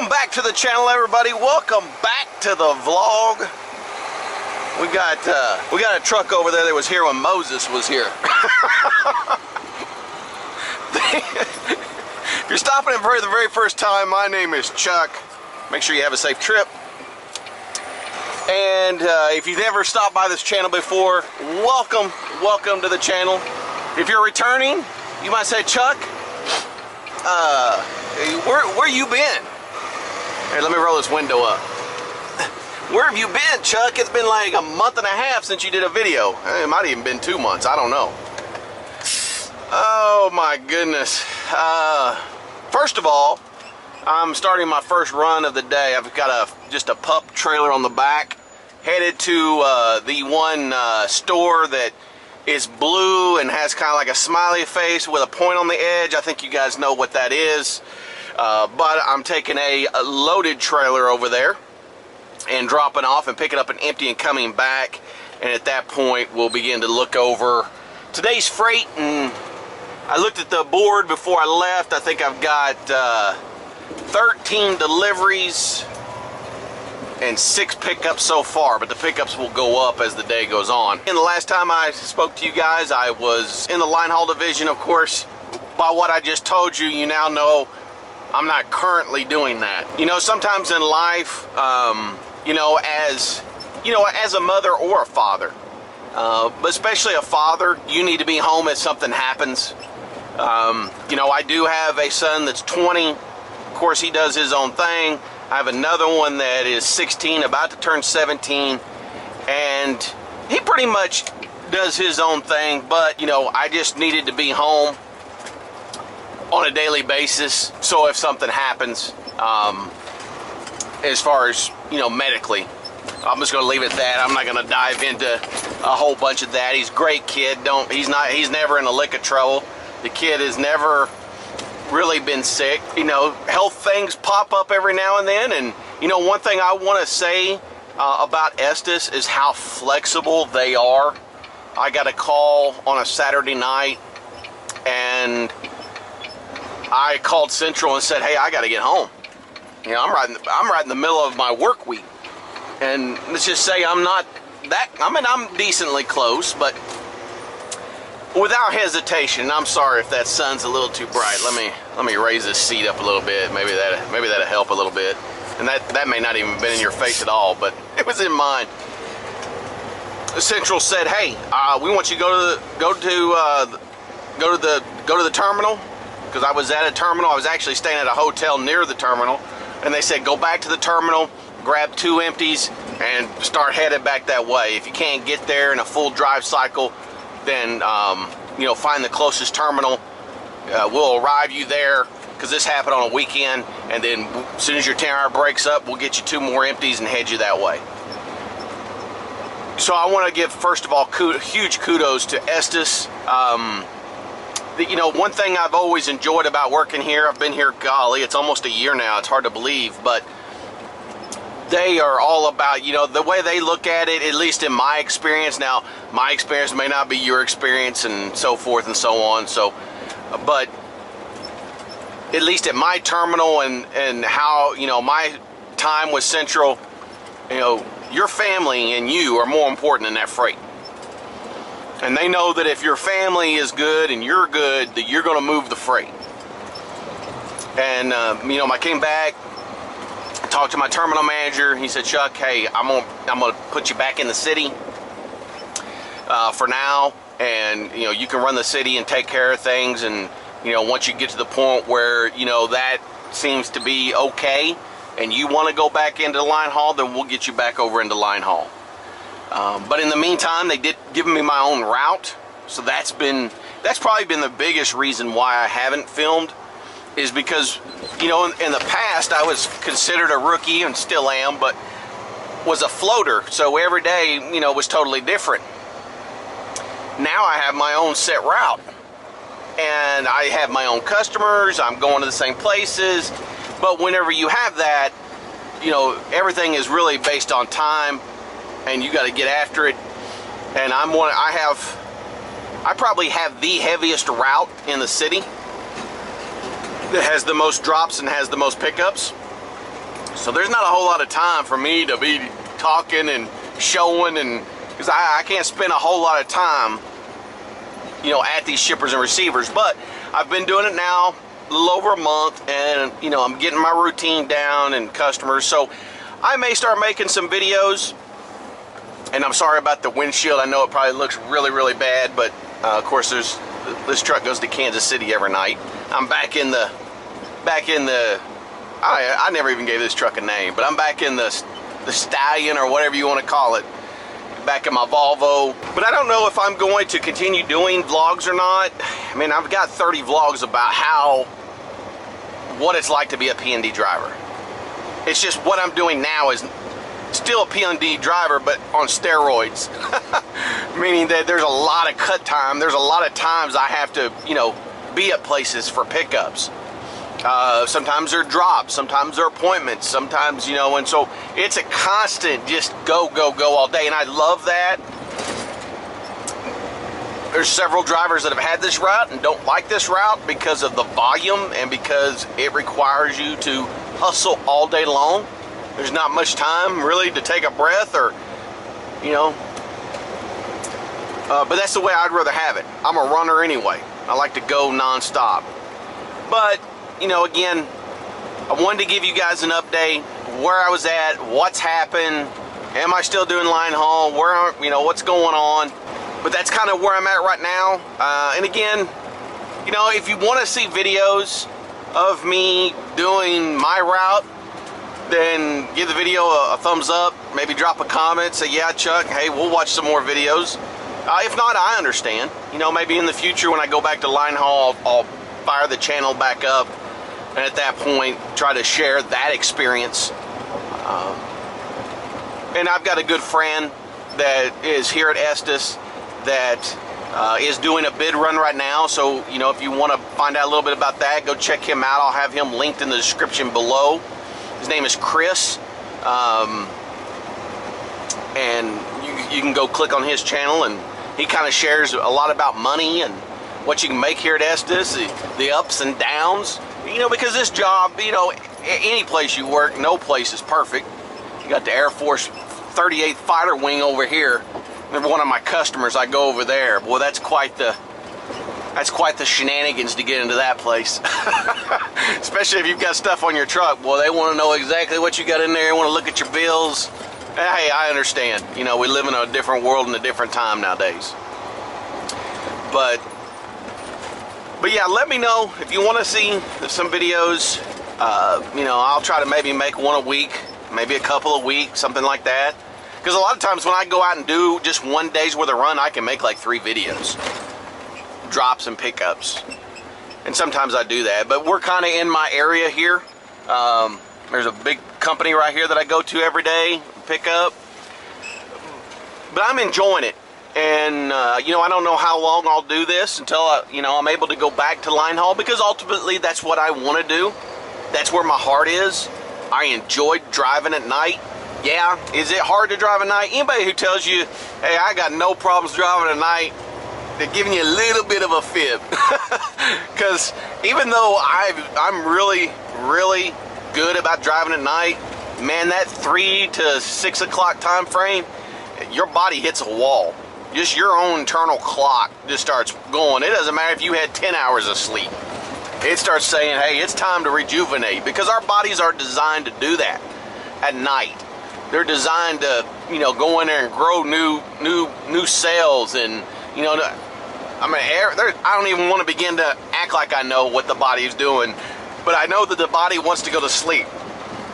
Welcome back to the channel, everybody. Welcome back to the vlog. We got a truck over there that was here when Moses was here. If you're stopping in for the very first time, my name is Chuck. Make sure you have a safe trip. And if you've never stopped by this channel before, welcome to the channel. If you're returning, you might say, Chuck, where you been? Hey, let me roll this window up. Where have you been, Chuck? It's been like a month and a half since you did a video. It might have even been 2 months. I don't know. Oh my goodness. First of all, I'm starting my first run of the day. I've got just a pup trailer on the back, headed to the one store that is blue and has kind of like a smiley face with a point on the edge. I think you guys know what that is. But I'm taking a loaded trailer over there and dropping off and picking up an empty and coming back. And at that point, we'll begin to look over today's freight. And I looked at the board before I left. I think I've got 13 deliveries and 6 pickups so far, but the pickups will go up as the day goes on. And the last time I spoke to you guys, I was in the line haul division. Of course, by what I just told you, you now know I'm not currently doing that. You know, sometimes in life, as a mother or a father, but especially a father, you need to be home if something happens. I do have a son that's 20. Of course, he does his own thing. I have another one that is 16, about to turn 17, and he pretty much does his own thing, but, I just needed to be home on a daily basis, so if something happens, as far as, medically, I'm just going to leave it at that. I'm not going to dive into a whole bunch of that. He's a great kid. He's never in a lick of trouble. The kid has never really been sick. Health things pop up every now and then, and one thing I want to say about Estes is how flexible they are. I got a call on a Saturday night, and I called Central and said, hey, I got to get home. I'm right in the middle of my work week, and let's just say I'm decently close, but without hesitation. I'm sorry if that sun's a little too bright. Let me raise this seat up a little bit. Maybe that'll help a little bit. And that may not even have been in your face at all, but it was in mine. Central said, "Hey, we want you to go to the terminal," because I was at a terminal. I was actually staying at a hotel near the terminal, and they said, "Go back to the terminal, grab 2 empties, and start headed back that way. If you can't get there in a full drive cycle, then find the closest terminal. We'll arrive you there, because this happened on a weekend, and then as soon as your 10-hour breaks up, we'll get you 2 more empties and head you that way." So I want to give, first of all, huge kudos to Estes. One thing I've always enjoyed about working here, I've been here, golly, it's almost a year now. It's hard to believe, but they are all about, the way they look at it, at least in my experience. Now, my experience may not be your experience and so forth and so on. So, but at least at my terminal and how, my time with Central, your family and you are more important than that freight. And they know that if your family is good and you're good, that you're going to move the freight. And, I came back, talked to my terminal manager. He said, "Chuck, hey, I'm gonna put you back in the city for now, and you can run the city and take care of things. And once you get to the point where that seems to be okay, and you want to go back into line haul, then we'll get you back over into line haul." But in the meantime, they did give me my own route, so that's probably been the biggest reason why I haven't filmed. Is because, in the past, I was considered a rookie, and still am, but was a floater, so every day, was totally different. Now I have my own set route, and I have my own customers, I'm going to the same places, but whenever you have that, everything is really based on time, and you got to get after it, and I probably have the heaviest route in the city that has the most drops and has the most pickups. So there's not a whole lot of time for me to be talking and showing, and because I can't spend a whole lot of time, you know, at these shippers and receivers. But I've been doing it now a little over a month, and you know, I'm getting my routine down and customers, so I may start making some videos. And I'm sorry about the windshield. I know it probably looks really bad, but of course this truck goes to Kansas City every night. I'm back in the I never even gave this truck a name, but I'm back in the Stallion, or whatever you want to call it, back in my Volvo. But I don't know if I'm going to continue doing vlogs or not. I mean, I've got 30 vlogs about what it's like to be a P&D driver. It's just what I'm doing now is still a P&D driver, but on steroids. Meaning that there's a lot of cut time. There's a lot of times I have to, you know, be at places for pickups. Sometimes they're drops, sometimes they're appointments, sometimes, you know, and so it's a constant just go all day, and I love that. There's several drivers that have had this route and don't like this route because of the volume and because it requires you to hustle all day long. There's not much time really to take a breath, or, you know, but that's the way I'd rather have it. I'm a runner anyway. I like to go non-stop. But, you know, again, I wanted to give you guys an update where I was at, what's happened, am I still doing line haul, you know, what's going on. But that's kind of where I'm at right now. And again, you know, if you want to see videos of me doing my route, then give the video a thumbs up, maybe drop a comment, say, yeah, Chuck, hey, we'll watch some more videos. If not, I understand. You know, maybe in the future when I go back to line haul, I'll fire the channel back up, and at that point, try to share that experience. And I've got a good friend that is here at Estes that is doing a bid run right now. So, you know, if you want to find out a little bit about that, go check him out. I'll have him linked in the description below. His name is Chris, and you can go click on his channel, and he kind of shares a lot about money and what you can make here at Estes, the ups and downs. You know, because this job, you know, any place you work, no place is perfect. You got the Air Force 38th Fighter Wing over here. Remember, one of my customers, I go over there. Boy, that's quite the shenanigans to get into that place. Especially if you've got stuff on your truck. Boy, they want to know exactly what you got in there. They want to look at your bills. Hey, I understand. You know, we live in a different world and a different time nowadays. But yeah, let me know if you want to see some videos. You know, I'll try to maybe make one a week, maybe a couple a week, something like that. Because a lot of times when I go out and do just one day's worth of run, I can make like 3 videos. Drops and pickups. And sometimes I do that. But we're kind of in my area here. There's a big company right here that I go to every day, pick up. But I'm enjoying it. And, you know, I don't know how long I'll do this until, you know, I'm able to go back to line haul, because ultimately that's what I want to do. That's where my heart is. I enjoy driving at night. Yeah, is it hard to drive at night? Anybody who tells you, hey, I got no problems driving at night, they're giving you a little bit of a fib. Because even though I'm really good about driving at night, man, that 3 to 6 o'clock time frame, your body hits a wall. Just your own internal clock just starts going. It doesn't matter if you had 10 hours of sleep. It starts saying, hey, it's time to rejuvenate, because our bodies are designed to do that at night. They're designed to, you know, go in there and grow new cells, and, you know, I mean, I don't even want to begin to act like I know what the body is doing, but I know that the body wants to go to sleep.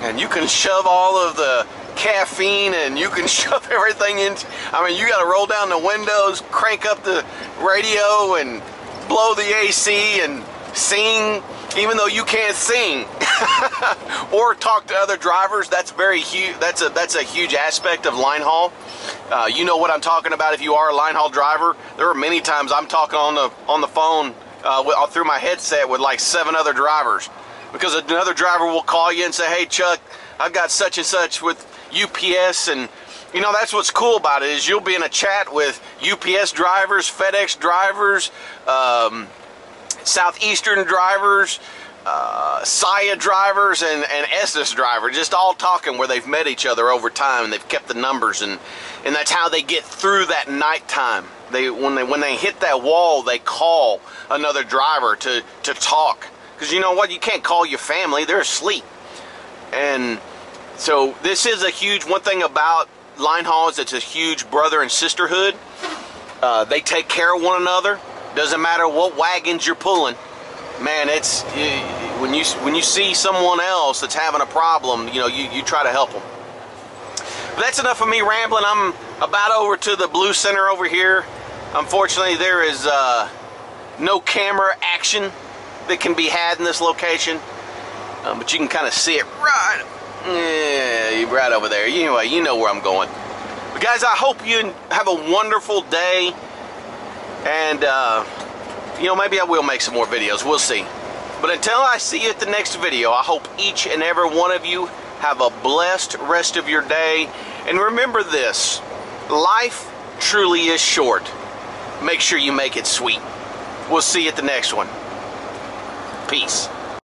And you can shove all of the caffeine and you can shove everything in. I mean, you got to roll down the windows, crank up the radio, and blow the AC and sing, even though you can't sing. Or talk to other drivers. That's very huge. That's a huge aspect of line haul. You know what I'm talking about if you are a line haul driver. There are many times I'm talking on the phone through my headset with like 7 other drivers, because another driver will call you and say, hey, Chuck, I've got such and such with UPS, and you know, that's what's cool about it, is you'll be in a chat with UPS drivers, FedEx drivers, Southeastern drivers, Saya drivers and Estes drivers, just all talking where they've met each other over time and they've kept the numbers, and that's how they get through that nighttime. When they hit that wall, they call another driver to talk, because you know what, you can't call your family, they're asleep. And so this is a huge one thing about line haul, is it's a huge brother and sisterhood. They take care of one another. Doesn't matter what wagons you're pulling. Man, it's when you see someone else that's having a problem, you know, you try to help them. But that's enough of me rambling. I'm about over to the Blue Center over here. Unfortunately, there is no camera action that can be had in this location, but you can kind of see it right over there. Anyway, you know where I'm going. But guys, I hope you have a wonderful day, and you know, maybe I will make some more videos. We'll see. But until I see you at the next video, I hope each and every one of you have a blessed rest of your day. And remember this, life truly is short. Make sure you make it sweet. We'll see you at the next one. Peace.